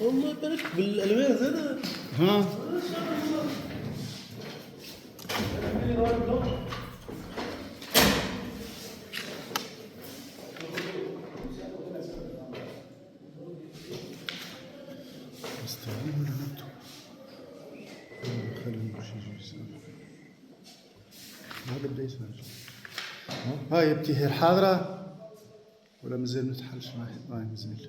والله بالك بالالوان زاد. ها مستعمل ولا نبتو؟ خلينا نمشي هذا بدا يسمع. هاي بتي الحاضرة ولا مازال ما تحلش معي؟ هاي مازال.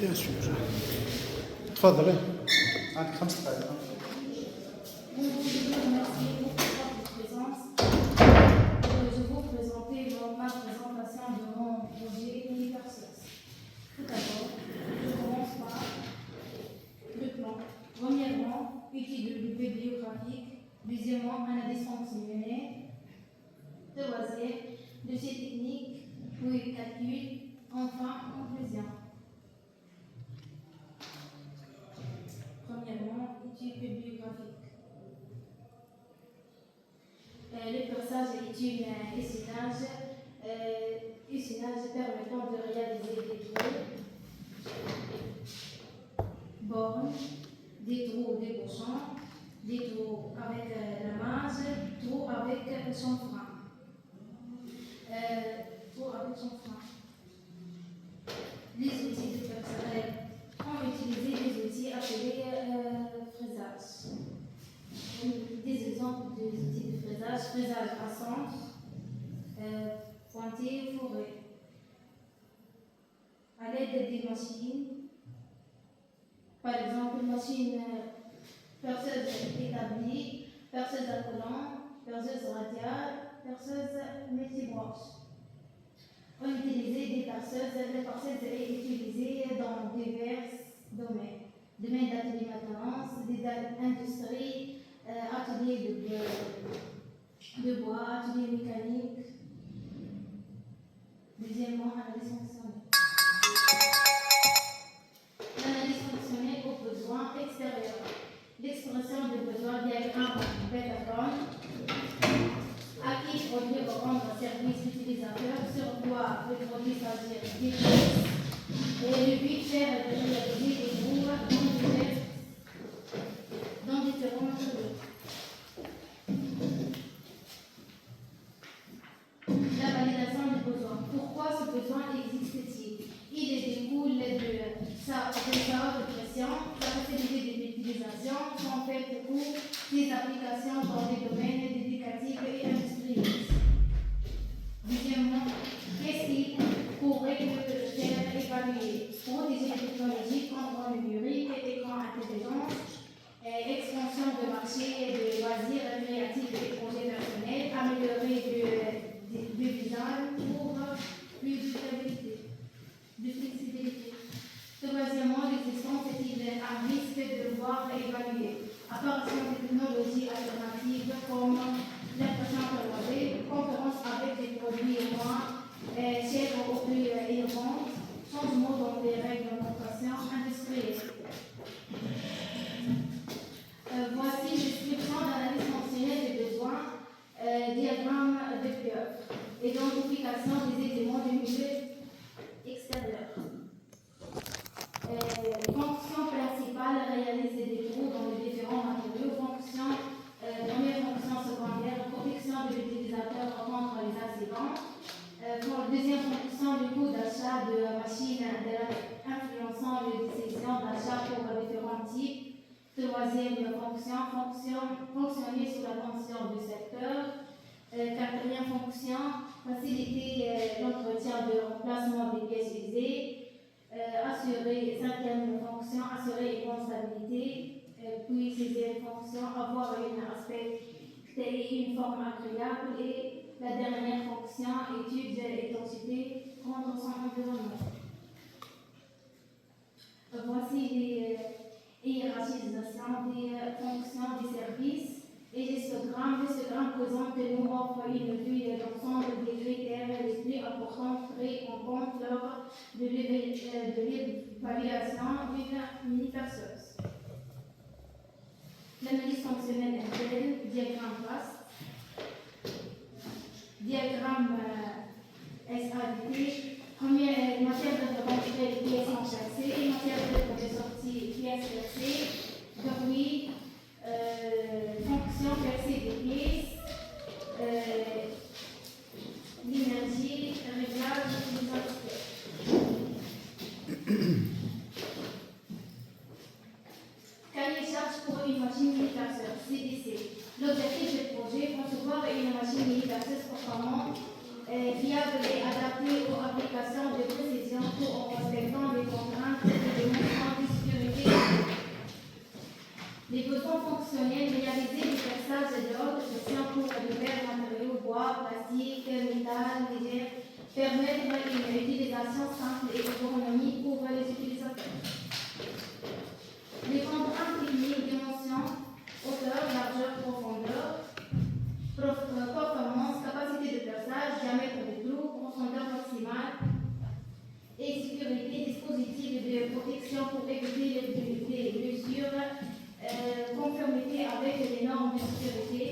Bien sûr. تفضلي عندك 5 دقائق. Je vais vous présenter ma présentation de mon projet Universus. Tout d'abord, je commence par le plan. Premièrement, étude bibliographique. Deuxièmement, analyse fonctionnelle. Troisième, dossier technique, puis calcul. Enfin, conclusion. Premièrement, étude bibliographique. Le perçage est un usinage permettant de réaliser des trous, bornes, des trous débouchants, des trous avec la marge, trous avec son frein. Les outils de perçage ont utilisé des outils appelés fraisage. Des exemples des outils de fraisage: fraisage à centre, pointé, fourré. À l'aide des machines, par exemple, machine perceuse établie, perceuse à collant, perceuse radiale, perceuse multibranche. On utilisait des perceuses. La perceuse est utilisée dans divers domaines. Domaine d'atelier maintenance, des industries, atelier de bois, atelier mécanique. Deuxièmement, analyse fonctionnelle. L'analyse fonctionnelle aux besoins extérieurs. L'expression des besoins diagramme Pétagon, à qui produit ou rendre service utilisateur, sur quoi le produit s'agir dépense, et le but faire de réaliser des groupes dans différents matériaux. La validation du besoin. Pourquoi ce besoin existe-t-il? Il découle de sa haute pression, sa facilité d'utilisation, son fait pour des applications dans des domaines éducatifs et industriels. Deuxièmement, qu'est-ce qu'il pourrait faire évaluer? Protéger les technologies, contrôle numérique, écran intelligent, expansion de marché de loisirs créatifs et projets personnels, améliorer le design pour plus de flexibilité. Troisièmement, l'existence est-il un risque de devoir évaluer? Apparition de technologies alternatives comme l'impression colorée, concurrence avec des produits moins chers ou plus innovantes, changement dans les réglementations industrielles. Voici description d'analyse fonctionnelle des besoins, diagramme de pieuvre, identification des éléments du milieu extérieur. Fonction principale, réaliser des trous dans les différents matériaux. Première fonction secondaire, protection de l'utilisateur contre les accidents. Deuxième fonction, du coût d'achat de machines influençant les décisions d'achat pour différents types. Troisième fonction, fonctionner sous la tension du secteur. Quatrième fonction, faciliter l'entretien de remplacement des pièces usées, assurer, cinquième fonction, assurer une bonne stabilité, puis sixième fonction, avoir un aspect et une forme agréable, et la dernière fonction, étude et densité contre son environnement. Voici les hiérarchisations des fonctions des services et l'histogramme. L'histogramme présente nous offre une vue d'ensemble des critères les plus importants pris en compte lors de l'évaluation d'une mini-perceuse. L'analyse fonctionnelle interne, diagramme vaste, diagramme SADT, première matière d'entrée de pièces enchâssées, matière de sortie pièces percées, bruit, fonction percée des pièces, l'énergie, réglage des aspects. Cahier charge pour une machine mini-perceuse, CDC. L'objectif du projet, concevoir une machine mini-perceuse performante, fiable et adaptée aux applications de précision tout en respectant les contraintes et les montrants de sécurité. Les besoins fonctionnels, réaliser du perçage de haute pression pour divers matériaux, bois, plastique, métal, légère, permettre une utilisation simple et économique pour les utilisateurs. Les contraintes techniques, dimensions, hauteur, largeur, profondeur, performance, capacité de perçage, diamètre de trou, profondeur maximale et sécurité, dispositifs de protection pour éviter les blessures, conformité avec les normes de sécurité,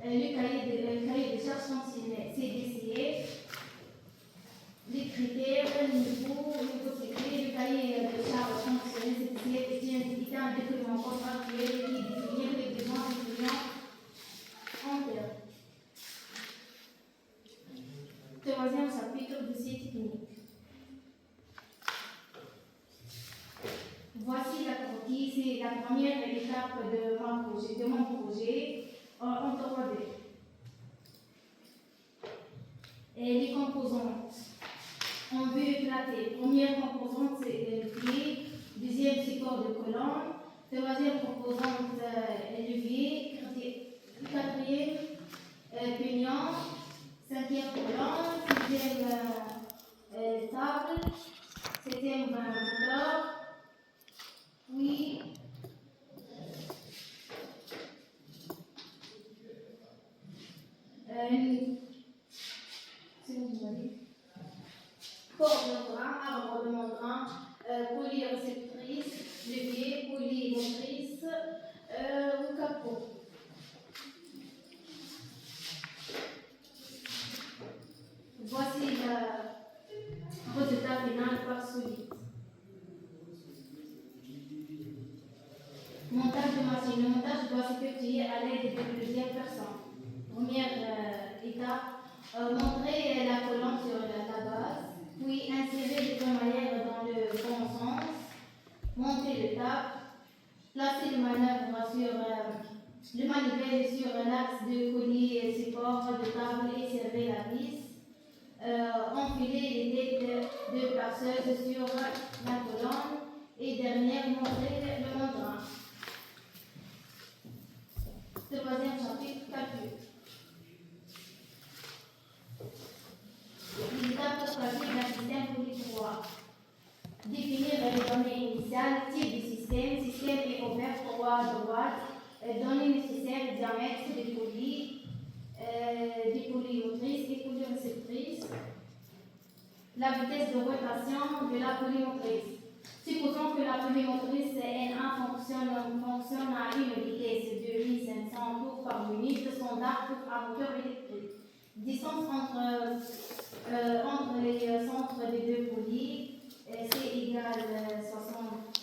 le cahier de charges fonctionnelles, CDCF, les critères, le niveau, le cahier de charges fonctionnelles, CDCF est un document contractuel qui définit les besoins des clients en termes. Troisième chapitre, dossier technique. Voici la croquis, c'est la première étape de mon projet en 3D. Et les composantes. En vue éclatée. Première composante, c'est le pied. Deuxième, support de colonne. Troisième composante, levier. Quatrième, pignon. Cinquième colonne. Sixième, table. Septième, moteur. Oui. C'est où vous allez? Porte de membrane, arbre de membrane, polyréceptrice, levier, polymotrice, ou capot. Voici le résultat final par solide. Montage de machine. Le montage doit s'effectuer à l'aide de plusieurs personnes. Première étape, montrer la colonne sur la base, puis insérer les crémaillères dans le bon sens, monter le tap, placer le manœuvre sur le manivelle sur l'axe de collier support de table et serrer la vis, enfiler les têtes de perceuse sur la colonne et dernière montrer le membrane. Troisième chapitre, calcul. Les étapes pratiques d'un système polyphoire. Définir les données initiales, type de système, système est ouvert pour à droite, données nécessaires, diamètre des polymotrices et polyréceptrices, la vitesse de rotation de la polymotrice. Supposons que la polymotrice N1 fonctionne à une vitesse de 1500 tours par minute standard pour un moteur électrique. Distance entre les centres des deux polis, c'est égal 60.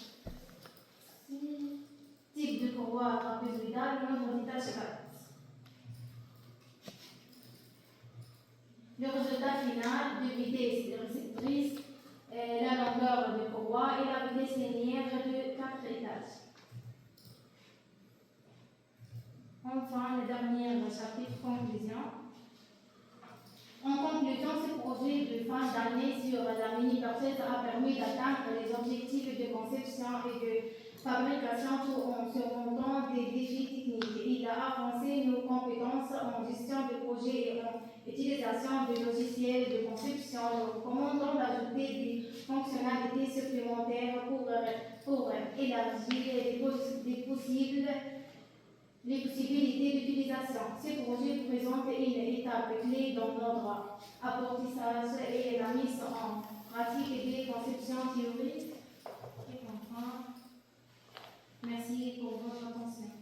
Type de courroie trapézoïdale, nombre d'étages 4. Le résultat final de vitesse réceptrice, la longueur de courroie et la vitesse linéaire de 4 étages. Enfin, le dernier chapitre, conclusion. projet de fin d'année sur la mini-parcelle a permis d'atteindre les objectifs de conception et de fabrication tout en surmontant des défis techniques. Il a avancé nos compétences en gestion de projet et en utilisation de logiciels de conception, nous recommandons d'ajouter des fonctionnalités supplémentaires pour élargir les possibilités d'utilisation. Ce projet présente une étape clé dans notre apprentissage et la mise en pratique des conceptions théoriques. Et enfin, merci pour votre attention.